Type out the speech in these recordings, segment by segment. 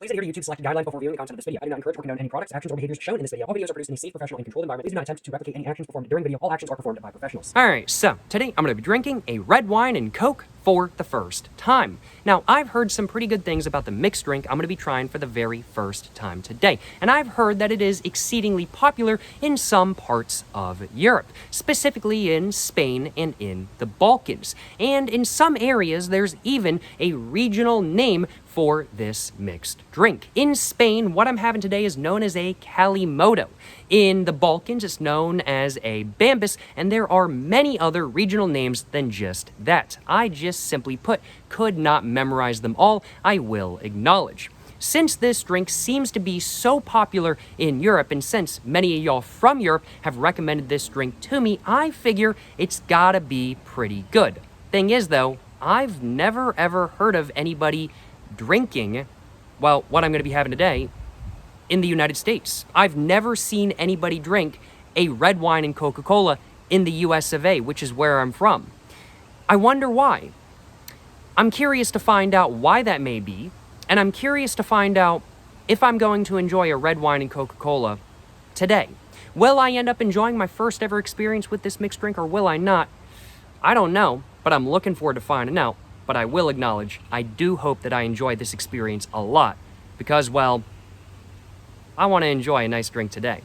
Please adhere to YouTube's selected guidelines before viewing the content of this video. I do not encourage or condone any products, actions, or behaviors shown in this video. All videos are produced in a safe, professional, and controlled environment. Please do not attempt to replicate any actions performed during the video. All actions are performed by professionals. Alright, so today I'm going to be drinking a red wine and Coke for the first time. Now, I've heard some pretty good things about the mixed drink I'm going to be trying for the very first time today. And I've heard that it is exceedingly popular in some parts of Europe, specifically in Spain and in the Balkans. And in some areas, there's even a regional name for this mixed drink. In Spain, what I'm having today is known as a Kalimotxo. In the Balkans, it's known as a Bambus, and there are many other regional names than just that. I just simply put could not memorize them all, I will acknowledge. Since this drink seems to be so popular in Europe, and since many of y'all from Europe have recommended this drink to me, I figure it's gotta be pretty good. Thing is though, I've never ever heard of anybody drinking, well, what I'm going to be having today, in the United States. I've never seen anybody drink a red wine and Coca-Cola in the US of A, which is where I'm from. I wonder why. I'm curious to find out why that may be, and I'm curious to find out if I'm going to enjoy a red wine and Coca-Cola today. Will I end up enjoying my first ever experience with this mixed drink, or will I not? I don't know, but I'm looking forward to finding out. But I will acknowledge, I do hope that I enjoy this experience a lot, because, well, I want to enjoy a nice drink today.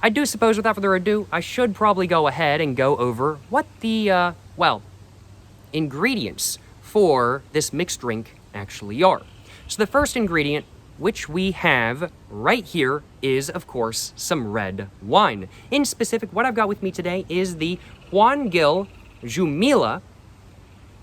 I do suppose, without further ado, I should probably go ahead and go over what the, ingredients for this mixed drink actually are. So the first ingredient, which we have right here, is, of course, some red wine. In specific, what I've got with me today is the Juan Jumila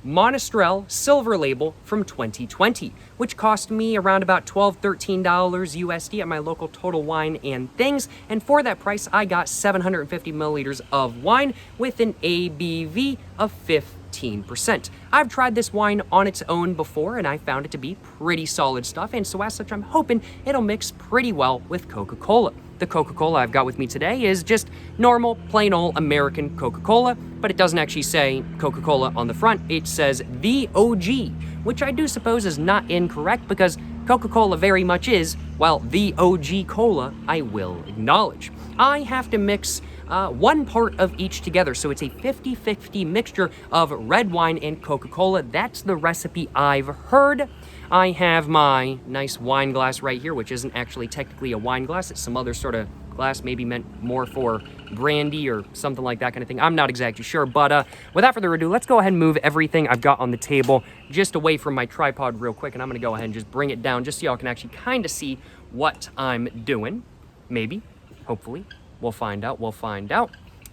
Monastrell Silver Label from 2020, which cost me around about $12, $13 USD at my local Total Wine and Things, and for that price I got 750 milliliters of wine with an ABV of 15%. I've tried this wine on its own before and I found it to be pretty solid stuff, and so as such I'm hoping it'll mix pretty well with Coca-Cola. The Coca-Cola I've got with me today is just normal, plain old American Coca-Cola, but it doesn't actually say Coca-Cola on the front. It says the OG, which I do suppose is not incorrect because Coca-Cola very much is, well, the OG cola, I will acknowledge. I have to mix one part of each together, so it's a 50-50 mixture of red wine and Coca-Cola. That's the recipe I've heard. I have my nice wine glass right here, which isn't actually technically a wine glass. It's some other sort of glass, maybe meant more for brandy or something like that kind of thing. I'm not exactly sure, but without further ado, let's go ahead and move everything I've got on the table just away from my tripod real quick, and I'm going to go ahead and just bring it down just so y'all can actually kind of see what I'm doing. Maybe, hopefully. We'll find out.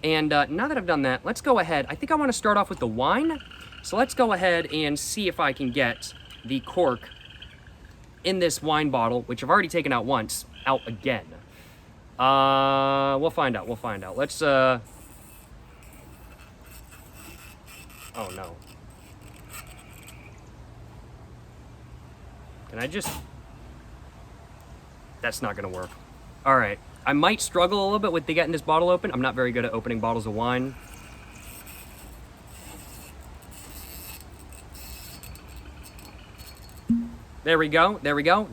And now that I've done that, let's go ahead. I think I want to start off with the wine. So let's go ahead and see if I can get the cork in this wine bottle, which I've already taken out once, out again. We'll find out. Let's, oh no. Can I just... That's not gonna work. All right. I might struggle a little bit with getting this bottle open. I'm not very good at opening bottles of wine. There we go.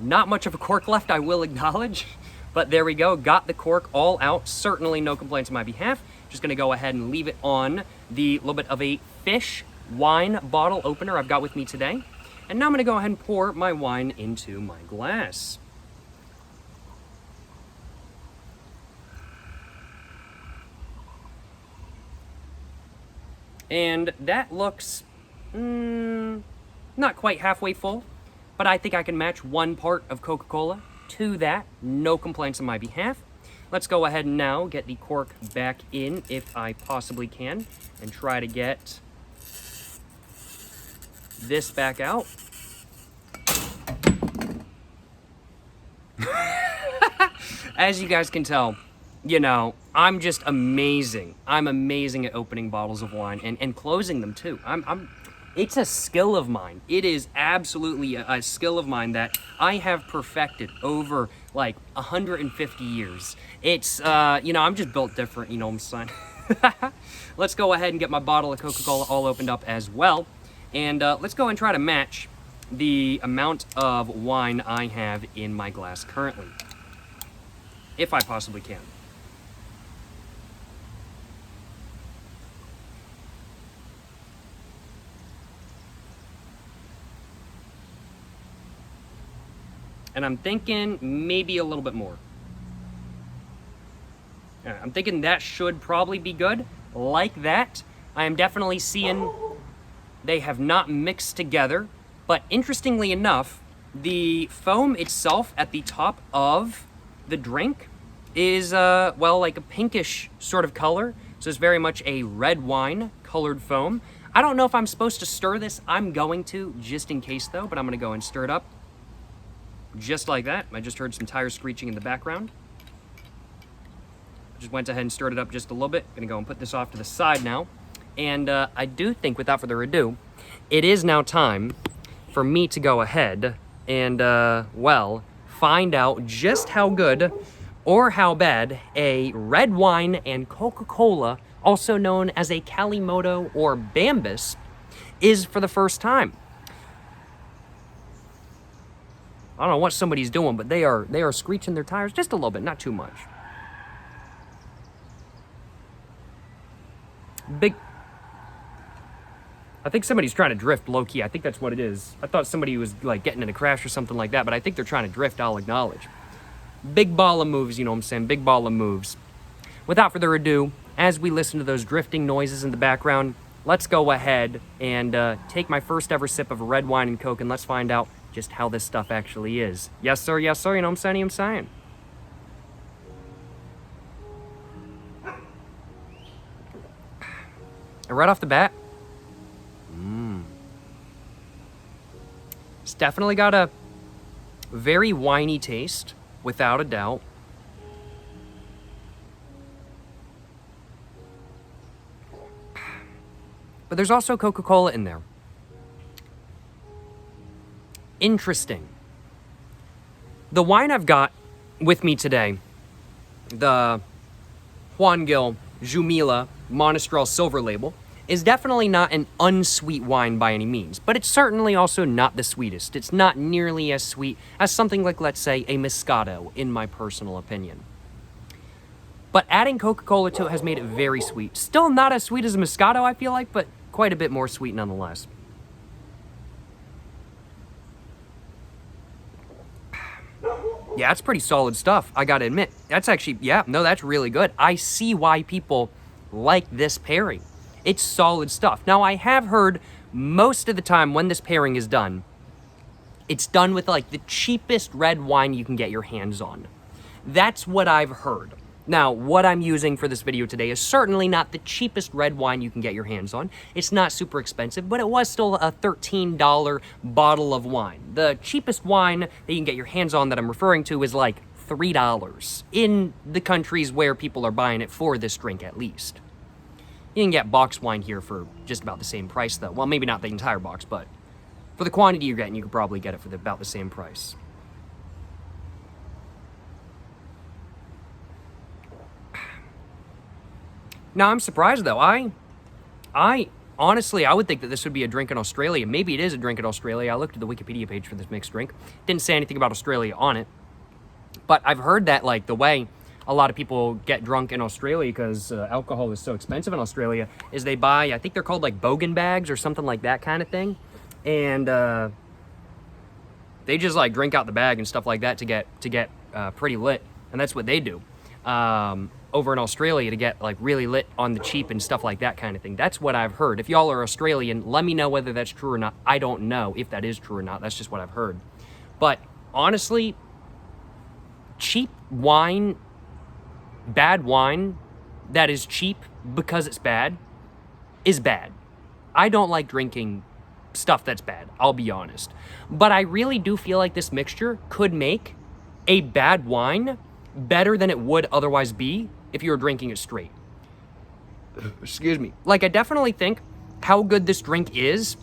Not much of a cork left, I will acknowledge. But there we go. Got the cork all out. Certainly no complaints on my behalf. Just going to go ahead and leave it on the little bit of a fish wine bottle opener I've got with me today. And now I'm going to go ahead and pour my wine into my glass. And that looks not quite halfway full, but I think I can match one part of Coca-Cola to that. No complaints on my behalf. Let's go ahead and now get the cork back in if I possibly can and try to get this back out. As you guys can tell, you know, I'm just amazing. I'm amazing at opening bottles of wine and closing them too. It's a skill of mine. It is absolutely a skill of mine that I have perfected over like 150 years. It's, you know, I'm just built different, you know what I'm saying? Let's go ahead and get my bottle of Coca-Cola all opened up as well. And let's go and try to match the amount of wine I have in my glass currently, if I possibly can. And I'm thinking maybe a little bit more. I'm thinking that should probably be good. Like that, I am definitely seeing they have not mixed together. But interestingly enough, the foam itself at the top of the drink is, well, like a pinkish sort of color. So it's very much a red wine colored foam. I don't know if I'm supposed to stir this. I'm going to, just in case though, but I'm gonna go and stir it up. Just like that. I just heard some tires screeching in the background. Just went ahead and stirred it up just a little bit. Gonna go and put this off to the side now. And I do think, without further ado, it is now time for me to go ahead and, well, find out just how good or how bad a red wine and Coca-Cola, also known as a Kalimotxo or Bambus, is for the first time. I don't know what somebody's doing, but they are screeching their tires just a little bit, not too much. I think somebody's trying to drift low-key. I think that's what it is. I thought somebody was like getting in a crash or something like that, but I think they're trying to drift, I'll acknowledge. Big ball of moves, you know what I'm saying? Big ball of moves. Without further ado, as we listen to those drifting noises in the background, let's go ahead and take my first ever sip of a red wine and Coke, and let's find out just how this stuff actually is. Yes, sir, you know what I'm saying? And right off the bat, it's definitely got a very winey taste, without a doubt. But there's also Coca-Cola in there. Interesting. The wine I've got with me today, the Juan Jumila Monastrell Silver Label, is definitely not an unsweet wine by any means, but it's certainly also not the sweetest. It's not nearly as sweet as something like, let's say, a Moscato, in my personal opinion. But adding Coca-Cola to it has made it very sweet. Still not as sweet as a Moscato, I feel like, but quite a bit more sweet nonetheless. Yeah, that's pretty solid stuff, I gotta admit. That's actually, yeah, no, that's really good. I see why people like this pairing. It's solid stuff. Now, I have heard most of the time when this pairing is done, it's done with like the cheapest red wine you can get your hands on. That's what I've heard. Now, what I'm using for this video today is certainly not the cheapest red wine you can get your hands on. It's not super expensive, but it was still a $13 bottle of wine. The cheapest wine that you can get your hands on that I'm referring to is like $3 in the countries where people are buying it for this drink, at least. You can get box wine here for just about the same price, though. Well, maybe not the entire box, but for the quantity you're getting, you could probably get it for about the same price. Now, I'm surprised, though. I honestly, I would think that this would be a drink in Australia. Maybe it is a drink in Australia. I looked at the Wikipedia page for this mixed drink. Didn't say anything about Australia on it. But I've heard that, like, the way a lot of people get drunk in Australia, because alcohol is so expensive in Australia, is they buy, I think they're called like bogan bags or something like that kind of thing. And they just like drink out the bag and stuff like that to get pretty lit. And that's what they do over in Australia, to get like really lit on the cheap and stuff like that kind of thing. That's what I've heard. If y'all are Australian, let me know whether that's true or not. I don't know if that is true or not. That's just what I've heard. But honestly, cheap wine, bad wine that is cheap because it's bad is bad. I don't like drinking stuff that's bad, I'll be honest. But I really do feel like this mixture could make a bad wine better than it would otherwise be if you were drinking it straight. Excuse me. Like, I definitely think how good this drink is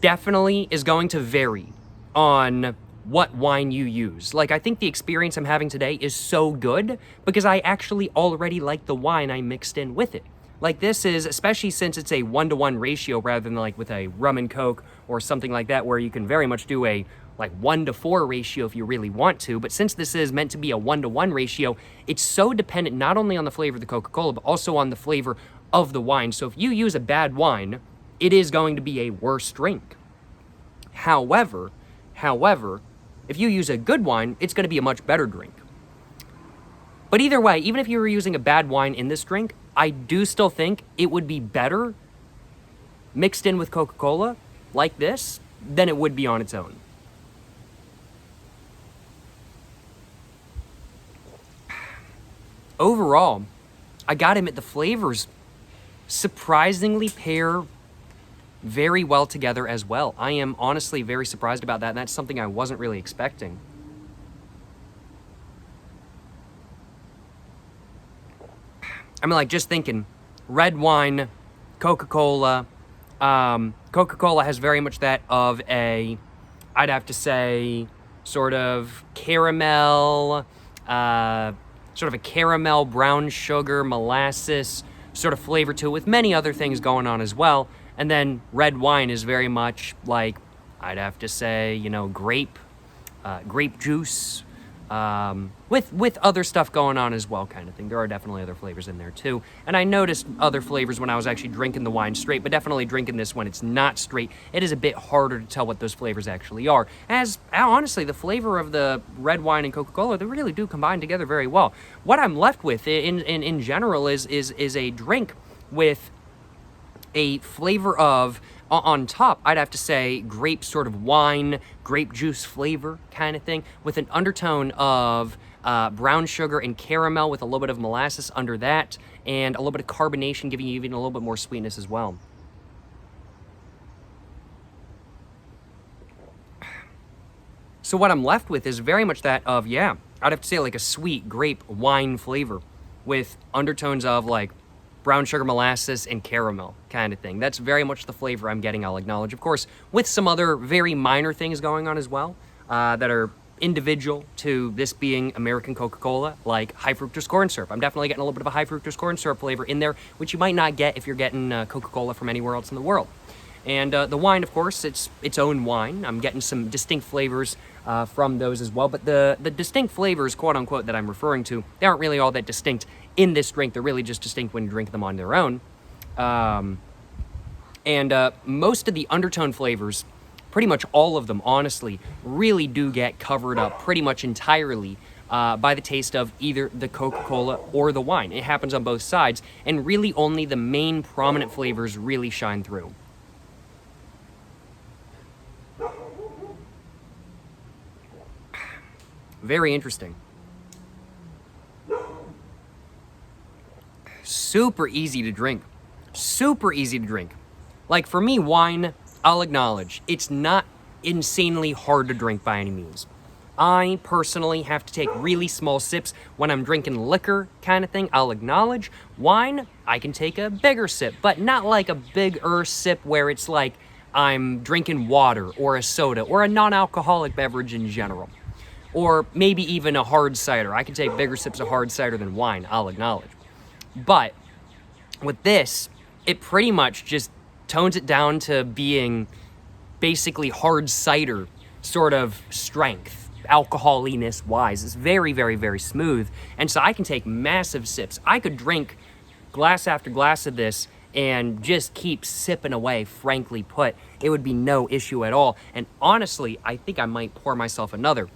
definitely is going to vary on what wine you use. Like, I think the experience I'm having today is so good because I actually already like the wine I mixed in with it. Like this is, especially since it's a 1-to-1 ratio rather than like with a rum and Coke or something like that, where you can very much do a like 1-to-4 ratio if you really want to. But since this is meant to be a 1-to-1 ratio, it's so dependent not only on the flavor of the Coca-Cola, but also on the flavor of the wine. So if you use a bad wine, it is going to be a worse drink. However, if you use a good wine, it's going to be a much better drink. But either way, even if you were using a bad wine in this drink, I do still think it would be better mixed in with Coca-Cola like this than it would be on its own. Overall, I gotta admit the flavors surprisingly pair very well together as well. I am honestly very surprised about that, and that's something I wasn't really expecting. I mean, like, just thinking, red wine, Coca-Cola. Coca-Cola has very much that of a, I'd have to say, sort of caramel, brown sugar, molasses sort of flavor to it, with many other things going on as well. And then red wine is very much like, I'd have to say, grape juice, with other stuff going on as well, kind of thing. There are definitely other flavors in there too. And I noticed other flavors when I was actually drinking the wine straight, but definitely drinking this when it's not straight, it is a bit harder to tell what those flavors actually are. As honestly, the flavor of the red wine and Coca-Cola, they really do combine together very well. What I'm left with in general is a drink with a flavor of, on top, I'd have to say, grape sort of wine, grape juice flavor kind of thing, with an undertone of brown sugar and caramel with a little bit of molasses under that, and a little bit of carbonation, giving you even a little bit more sweetness as well. So what I'm left with is very much that of, I'd have to say like a sweet grape wine flavor with undertones of like brown sugar, molasses, and caramel kind of thing. That's very much the flavor I'm getting, I'll acknowledge. Of course, with some other very minor things going on as well that are individual to this being American Coca-Cola, like high fructose corn syrup. I'm definitely getting a little bit of a high fructose corn syrup flavor in there, which you might not get if you're getting Coca-Cola from anywhere else in the world. And the wine, of course, it's its own wine. I'm getting some distinct flavors from those as well. But the distinct flavors, quote unquote, that I'm referring to, they aren't really all that distinct in this drink. They're really just distinct when you drink them on their own. And most of the undertone flavors, pretty much all of them, honestly, really do get covered up pretty much entirely by the taste of either the Coca-Cola or the wine. It happens on both sides, and really only the main prominent flavors really shine through. Very interesting. Super easy to drink. Super easy to drink. Like, for me, wine, I'll acknowledge, it's not insanely hard to drink by any means. I personally have to take really small sips when I'm drinking liquor kind of thing. I'll acknowledge. Wine, I can take a bigger sip, but not like a bigger sip where it's like I'm drinking water or a soda or a non-alcoholic beverage in general. Or maybe even a hard cider. I can take bigger sips of hard cider than wine, I'll acknowledge. But with this, it pretty much just tones it down to being basically hard cider sort of strength, alcoholiness wise. It's very, very, very smooth. And so I can take massive sips. I could drink glass after glass of this and just keep sipping away, frankly put. It would be no issue at all. And honestly, I think I might pour myself another.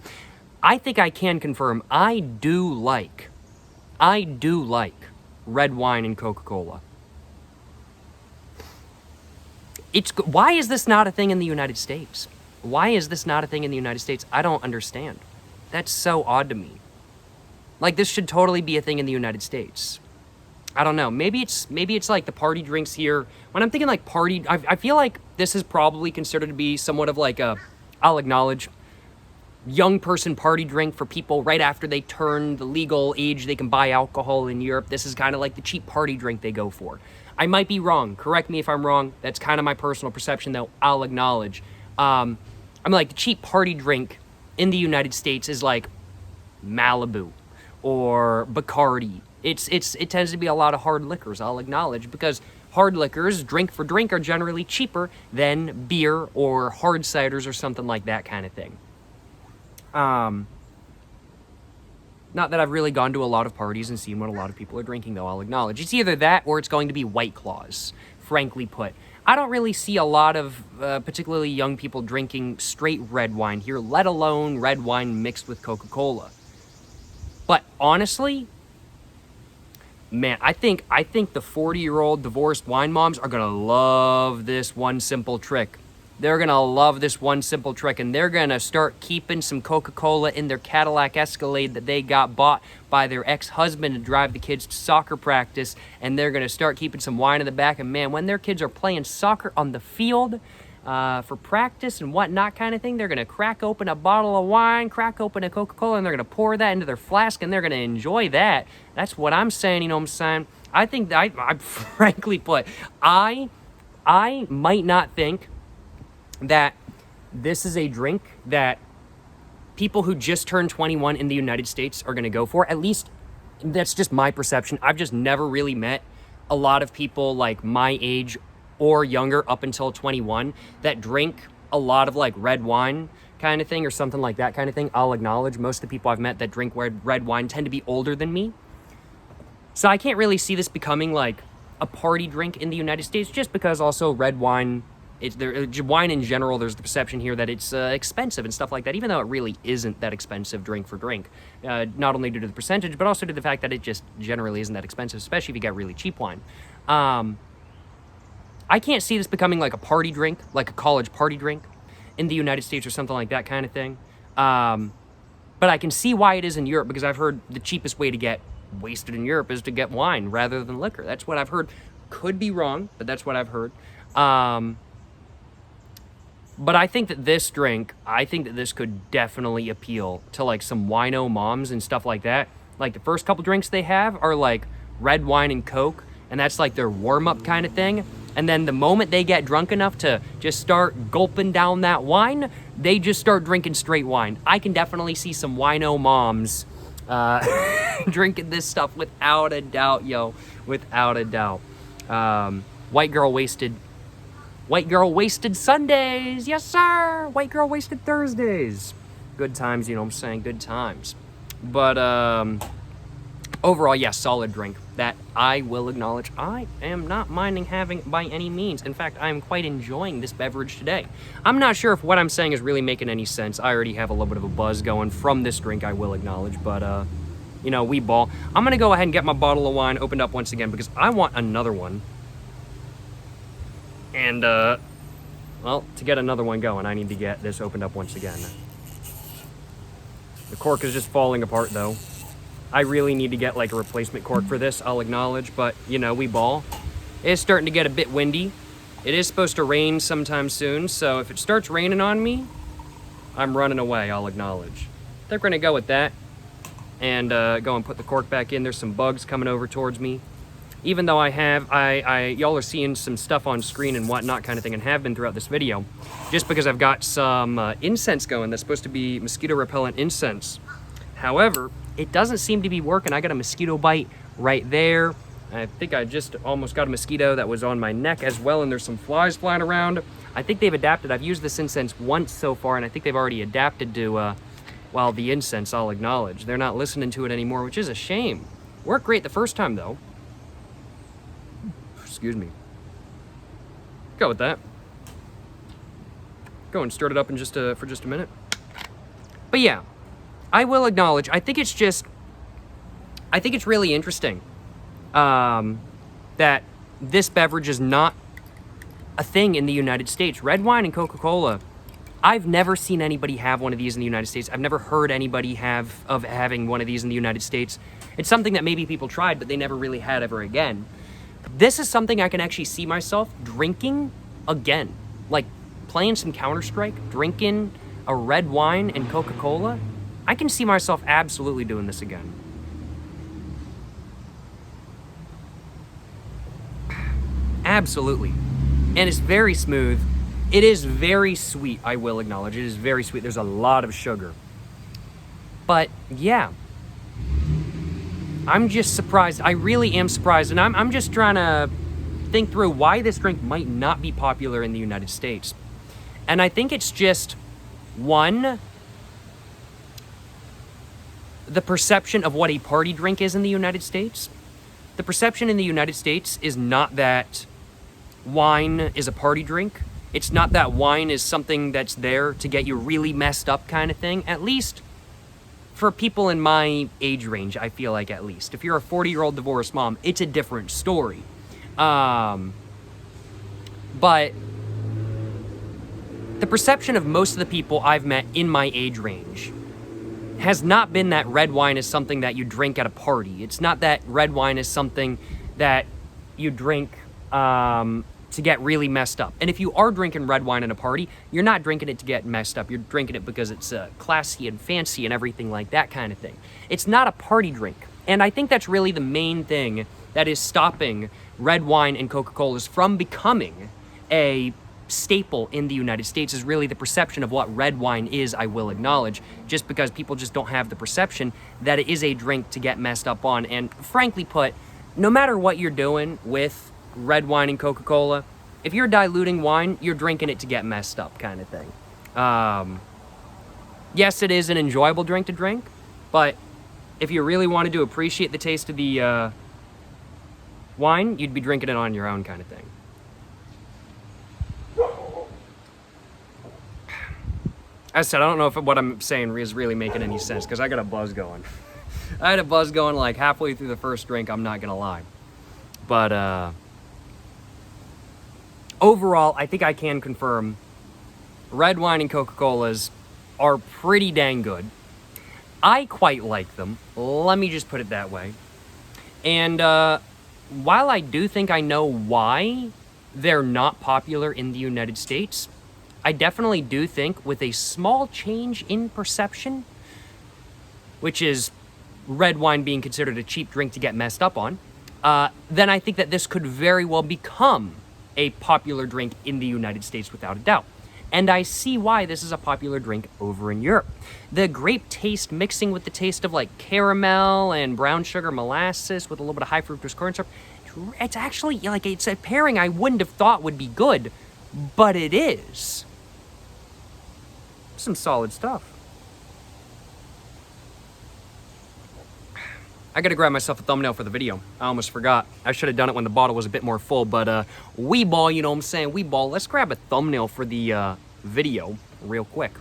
I think I can confirm I do like red wine and Coca-Cola. Why is this not a thing in the United States? Why is this not a thing in the United States? I don't understand. That's so odd to me. Like, this should totally be a thing in the United States. I don't know. Maybe it's like the party drinks here. When I'm thinking like party, I feel like this is probably considered to be somewhat of like a, I'll acknowledge, young person party drink for people right after they turn the legal age they can buy alcohol in Europe. This is kind of like the cheap party drink they go for. I might be wrong. Correct me if I'm wrong. That's kind of my personal perception, though. I'll acknowledge. I'm like, the cheap party drink in the United States is like Malibu or Bacardi It tends to be a lot of hard liquors, I'll acknowledge, because hard liquors, drink for drink, are generally cheaper than beer or hard ciders or something like that kind of thing. Not that I've really gone to a lot of parties and seen what a lot of people are drinking, though, I'll acknowledge. It's either that or it's going to be White Claws, frankly put. I don't really see a lot of particularly young people drinking straight red wine here, let alone red wine mixed with Coca-Cola. But honestly, man, I think the 40-year-old divorced wine moms are gonna love this one simple trick. They're gonna love this one simple trick, and they're gonna start keeping some Coca-Cola in their Cadillac Escalade that they got bought by their ex-husband to drive the kids to soccer practice, and they're gonna start keeping some wine in the back. And man, when their kids are playing soccer on the field for practice and whatnot kind of thing, they're gonna crack open a bottle of wine, crack open a Coca-Cola, and they're gonna pour that into their flask, and they're gonna enjoy that. That's what I'm saying, you know what I'm saying? I think that I frankly put, I might not think that this is a drink that people who just turned 21 in the United States are going to go for. At least that's just my perception. I've just never really met a lot of people like my age or younger up until 21 that drink a lot of like red wine kind of thing or something like that kind of thing. I'll acknowledge most of the people I've met that drink red wine tend to be older than me. So I can't really see this becoming like a party drink in the United States, just because also red wine, wine in general, there's the perception here that it's expensive and stuff like that, even though it really isn't that expensive drink for drink. Not only due to the percentage, but also to the fact that it just generally isn't that expensive, especially if you get really cheap wine. I can't see this becoming like a party drink, like a college party drink in the United States or something like that kind of thing. But I can see why it is in Europe, because I've heard the cheapest way to get wasted in Europe is to get wine rather than liquor. That's what I've heard. Could be wrong, but that's what I've heard. But I think that this could definitely appeal to like some wino moms and stuff like that. Like the first couple drinks they have are like red wine and Coke, and that's like their warm-up kind of thing. And then the moment they get drunk enough to just start gulping down that wine, they just start drinking straight wine. I can definitely see some wino moms drinking this stuff without a doubt, yo. Without a doubt. White girl wasted Sundays. Yes, sir. White girl wasted Thursdays. Good times, you know what I'm saying? Good times. But overall, yeah, solid drink that I will acknowledge I am not minding having by any means. In fact, I am quite enjoying this beverage today. I'm not sure if what I'm saying is really making any sense. I already have a little bit of a buzz going from this drink, I will acknowledge. But, you know, we ball. I'm going to go ahead and get my bottle of wine opened up once again because I want another one. And, well, to get another one going, I need to get this opened up once again. The cork is just falling apart, though. I really need to get, like, a replacement cork for this, I'll acknowledge. But, you know, we ball. It's starting to get a bit windy. It is supposed to rain sometime soon, so if it starts raining on me, I'm running away, I'll acknowledge. They're going to go with that and go and put the cork back in. There's some bugs coming over towards me. Even though y'all are seeing some stuff on screen and whatnot kind of thing, and have been throughout this video, just because I've got some incense going that's supposed to be mosquito repellent incense. However, it doesn't seem to be working. I got a mosquito bite right there. I think I just almost got a mosquito that was on my neck as well, and there's some flies flying around. I think they've adapted. I've used this incense once so far, and I think they've already adapted to, well, the incense, I'll acknowledge. They're not listening to it anymore, which is a shame. Worked great the first time, though. Excuse me. Go with that. Go and stir it up in for just a minute. But yeah, I will acknowledge, I think it's really interesting that this beverage is not a thing in the United States. Red wine and Coca-Cola, I've never seen anybody have one of these in the United States. I've never heard anybody having one of these in the United States. It's something that maybe people tried, but they never really had ever again. This is something I can actually see myself drinking again. Like playing some Counter-Strike, drinking a red wine and Coca-Cola. I can see myself absolutely doing this again. Absolutely. And it's very smooth. It is very sweet, I will acknowledge. It is very sweet. There's a lot of sugar. But yeah. I'm just surprised. I really am surprised, and I'm just trying to think through why this drink might not be popular in the United States. And I think it's just, one, the perception of what a party drink is in the United States. The perception in the United States is not that wine is a party drink. It's not that wine is something that's there to get you really messed up kind of thing. At least for people in my age range, I feel like, at least. If you're a 40-year-old divorced mom, it's a different story. But the perception of most of the people I've met in my age range has not been that red wine is something that you drink at a party. It's not that red wine is something that you drink to get really messed up. And if you are drinking red wine at a party, you're not drinking it to get messed up. You're drinking it because it's classy and fancy and everything like that kind of thing. It's not a party drink. And I think that's really the main thing that is stopping red wine and Coca-Colas from becoming a staple in the United States, is really the perception of what red wine is, I will acknowledge, just because people just don't have the perception that it is a drink to get messed up on. And frankly put, no matter what you're doing with red wine and Coca-Cola, if you're diluting wine, you're drinking it to get messed up kind of thing. Yes, it is an enjoyable drink to drink, but if you really wanted to appreciate the taste of the wine, you'd be drinking it on your own kind of thing. As I said, I don't know if what I'm saying is really making any sense, because I got a buzz going. I had a buzz going like halfway through the first drink, I'm not gonna lie. But overall, I think I can confirm red wine and Coca-Colas are pretty dang good. I quite like them, let me just put it that way. And while I do think I know why they're not popular in the United States, I definitely do think with a small change in perception, which is red wine being considered a cheap drink to get messed up on, then I think that this could very well become a popular drink in the United States without a doubt. And I see why this is a popular drink over in Europe. The grape taste mixing with the taste of like caramel and brown sugar molasses with a little bit of high fructose corn syrup, it's actually like, it's a pairing I wouldn't have thought would be good, but it is. Some solid stuff. I gotta grab myself a thumbnail for the video. I almost forgot. I should have done it when the bottle was a bit more full, but wee ball, you know what I'm saying? Wee ball. Let's grab a thumbnail for the video real quick.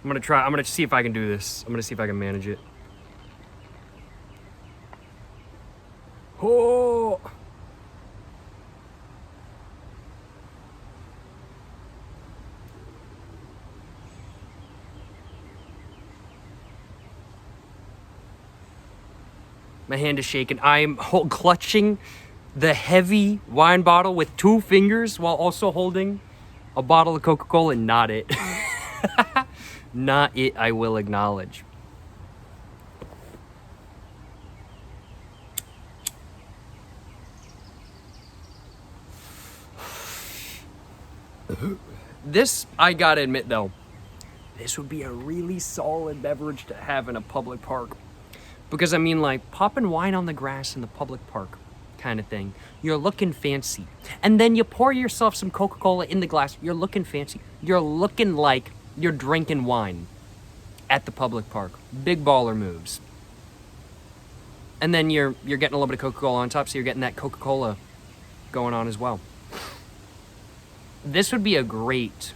I'm gonna see if I can do this. I'm gonna see if I can manage it. Oh! My hand is shaking. I'm clutching the heavy wine bottle with 2 fingers while also holding a bottle of Coca-Cola. Not it. Not it, I will acknowledge. This, I gotta admit though, this would be a really solid beverage to have in a public park. Because I mean, like, popping wine on the grass in the public park kind of thing. You're looking fancy. And then you pour yourself some Coca-Cola in the glass. You're looking fancy. You're looking like you're drinking wine at the public park. Big baller moves. And then you're getting a little bit of Coca-Cola on top, so you're getting that Coca-Cola going on as well. This would be a great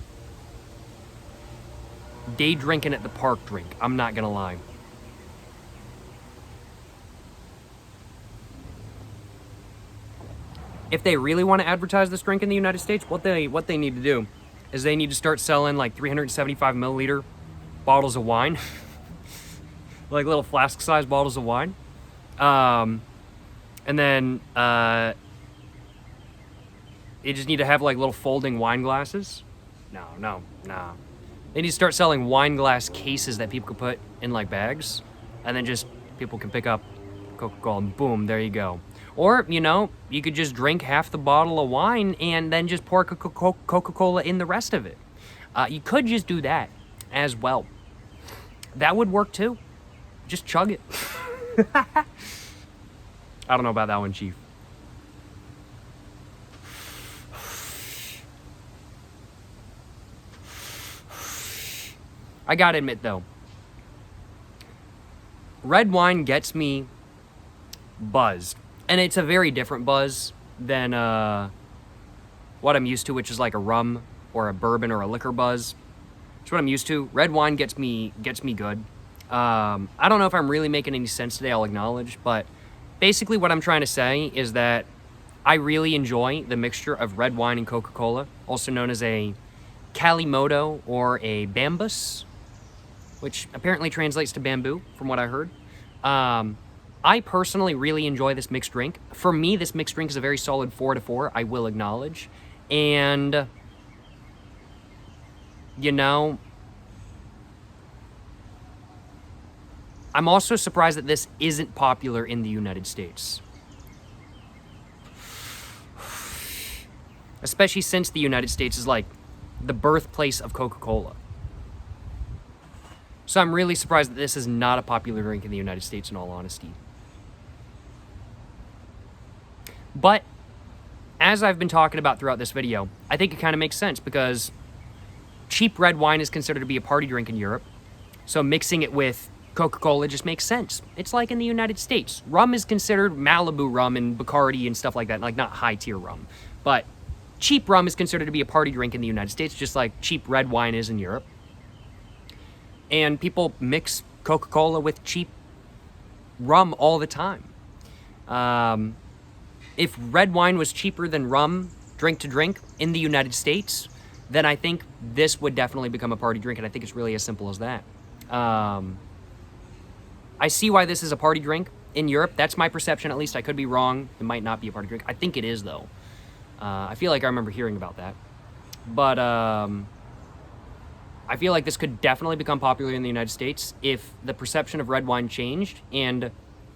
day drinking at the park drink. I'm not gonna lie. if they really want to advertise this drink in the United States, what they need to do is they need to start selling like 375 milliliter bottles of wine, like little flask-sized bottles of wine, and then you just need to have like little folding wine glasses. No. They need to start selling wine glass cases that people can put in like bags, and then just people can pick up Coca-Cola and boom, there you go. Or, you know, you could just drink half the bottle of wine and then just pour Coca-Cola in the rest of it. You could just do that as well. That would work too. Just chug it. I don't know about that one, Chief. I gotta admit though, red wine gets me buzzed. And it's a very different buzz than what I'm used to, which is like a rum or a bourbon or a liquor buzz. It's what I'm used to. Red wine gets me good. I don't know if I'm really making any sense today, I'll acknowledge, but basically what I'm trying to say is that I really enjoy the mixture of red wine and Coca-Cola, also known as a Kalimotxo or a Bambus, which apparently translates to bamboo, from what I heard. I personally really enjoy this mixed drink. For me, this mixed drink is a very solid 4 to 4, I will acknowledge. And, you know, I'm also surprised that this isn't popular in the United States. Especially since the United States is like the birthplace of Coca-Cola. So I'm really surprised that this is not a popular drink in the United States, in all honesty. But, as I've been talking about throughout this video, I think it kind of makes sense because cheap red wine is considered to be a party drink in Europe. So mixing it with Coca-Cola just makes sense. It's like in the United States. Rum is considered Malibu rum and Bacardi and stuff like that, like not high-tier rum. But cheap rum is considered to be a party drink in the United States, just like cheap red wine is in Europe. And people mix Coca-Cola with cheap rum all the time. If red wine was cheaper than rum, drink to drink, in the United States, then I think this would definitely become a party drink, and I think it's really as simple as that. I see why this is a party drink in Europe. That's my perception, at least. I could be wrong. It might not be a party drink. I think it is, though. I feel like I remember hearing about that. But I feel like this could definitely become popular in the United States if the perception of red wine changed and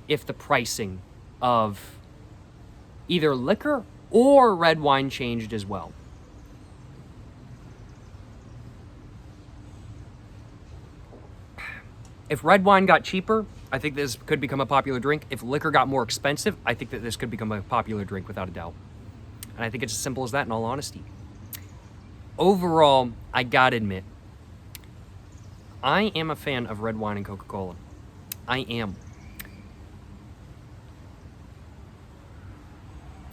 if the pricing of either liquor or red wine changed as well. If red wine got cheaper, I think this could become a popular drink. If liquor got more expensive, I think that this could become a popular drink without a doubt. And I think it's as simple as that, in all honesty. Overall, I gotta admit, I am a fan of red wine and Coca-Cola. I am.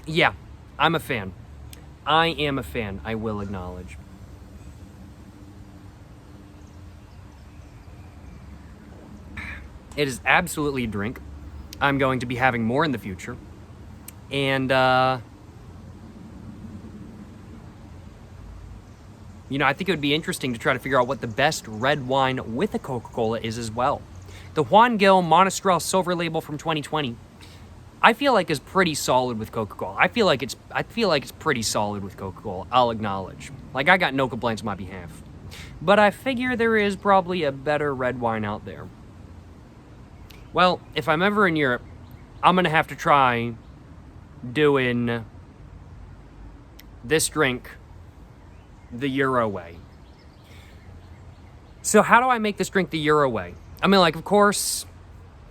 Yeah, I'm a fan. I am a fan, I will acknowledge. It is absolutely a drink. I'm going to be having more in the future. And, you know, I think it would be interesting to try to figure out what the best red wine with a Coca-Cola is as well. The Juan Monastrell Silver Label from 2020, I feel like is pretty solid with Coca-Cola. I feel like it's pretty solid with Coca-Cola, I'll acknowledge. Like, I got no complaints on my behalf. But I figure there is probably a better red wine out there. Well, if I'm ever in Europe, I'm gonna have to try doing this drink the Euro way. So how do I make this drink the Euro way? I mean, like, of course,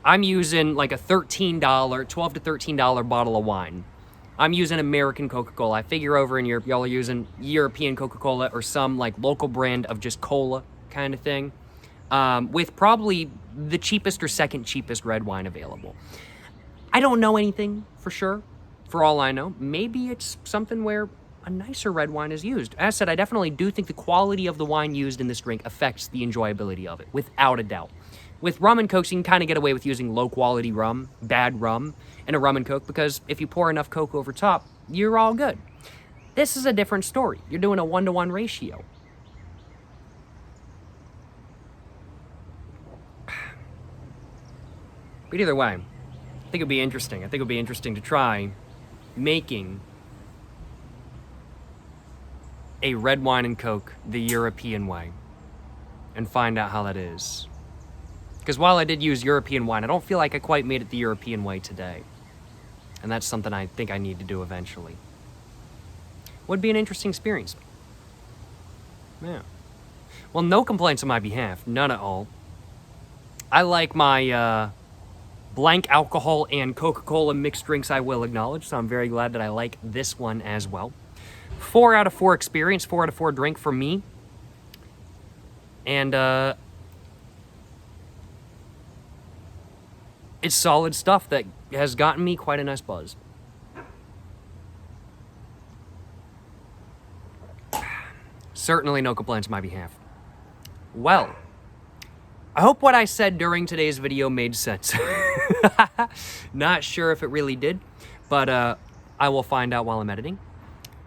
I'm using like a $12 to $13 bottle of wine. I'm using American Coca-Cola. I figure over in Europe, y'all are using European Coca-Cola or some like local brand of just cola kind of thing, with probably the cheapest or second cheapest red wine available. I don't know anything for sure. For all I know, maybe it's something where a nicer red wine is used. As said, I definitely do think the quality of the wine used in this drink affects the enjoyability of it, without a doubt. With rum and cokes, you can kind of get away with using low-quality rum, bad rum, and a rum and coke, because if you pour enough coke over top, you're all good. This is a different story. You're doing a 1-to-1 ratio. But either way, I think it'd be interesting. I think it'd be interesting to try making a red wine and Coke the European way and find out how that is. Because while I did use European wine, I don't feel like I quite made it the European way today. And that's something I think I need to do eventually. Would be an interesting experience. Yeah. Well, no complaints on my behalf. None at all. I like my blank alcohol and Coca-Cola mixed drinks, I will acknowledge. So I'm very glad that I like this one as well. 4 out of 4 experience, 4 out of 4 drink for me. And it's solid stuff that has gotten me quite a nice buzz. Certainly no complaints on my behalf. Well, I hope what I said during today's video made sense. Not sure if it really did, but I will find out while I'm editing.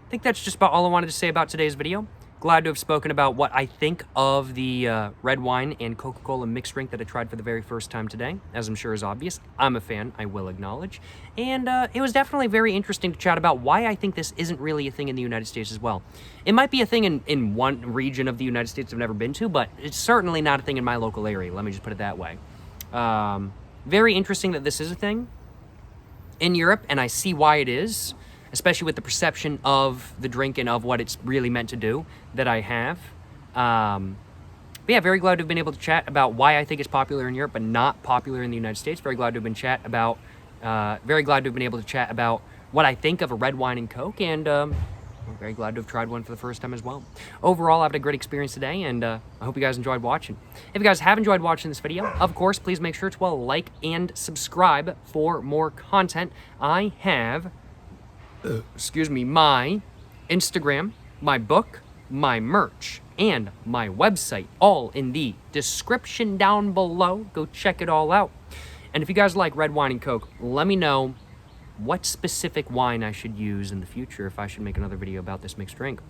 I think that's just about all I wanted to say about today's video. Glad to have spoken about what I think of the red wine and Coca-Cola mixed drink that I tried for the very first time today. As I'm sure is obvious, I'm a fan, I will acknowledge. And it was definitely very interesting to chat about why I think this isn't really a thing in the United States as well. It might be a thing in one region of the United States I've never been to, but it's certainly not a thing in my local area. Let me just put it that way. Very interesting that this is a thing in Europe, and I see why it is. Especially with the perception of the drink and of what it's really meant to do that I have. But yeah, very glad to have been able to chat about why I think it's popular in Europe but not popular in the United States. Very glad to have been able to chat about what I think of a red wine and Coke, and I'm very glad to have tried one for the first time as well. Overall, I've had a great experience today, and I hope you guys enjoyed watching. If you guys have enjoyed watching this video, of course, please make sure to like and subscribe for more content. I have my Instagram, my book, my merch, and my website, all in the description down below. Go check it all out. And if you guys like red wine and Coke, let me know what specific wine I should use in the future if I should make another video about this mixed drink.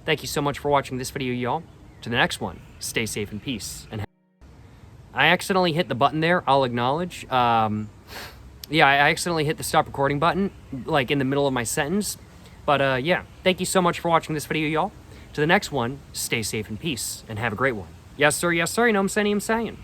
Thank you so much for watching this video, y'all. To the next one, stay safe and peace. And I accidentally hit the button there, I'll acknowledge. Yeah, I accidentally hit the stop recording button, like in the middle of my sentence. But yeah, thank you so much for watching this video, y'all. To the next one, stay safe and peace, and have a great one. Yes, sir, you know what I'm saying?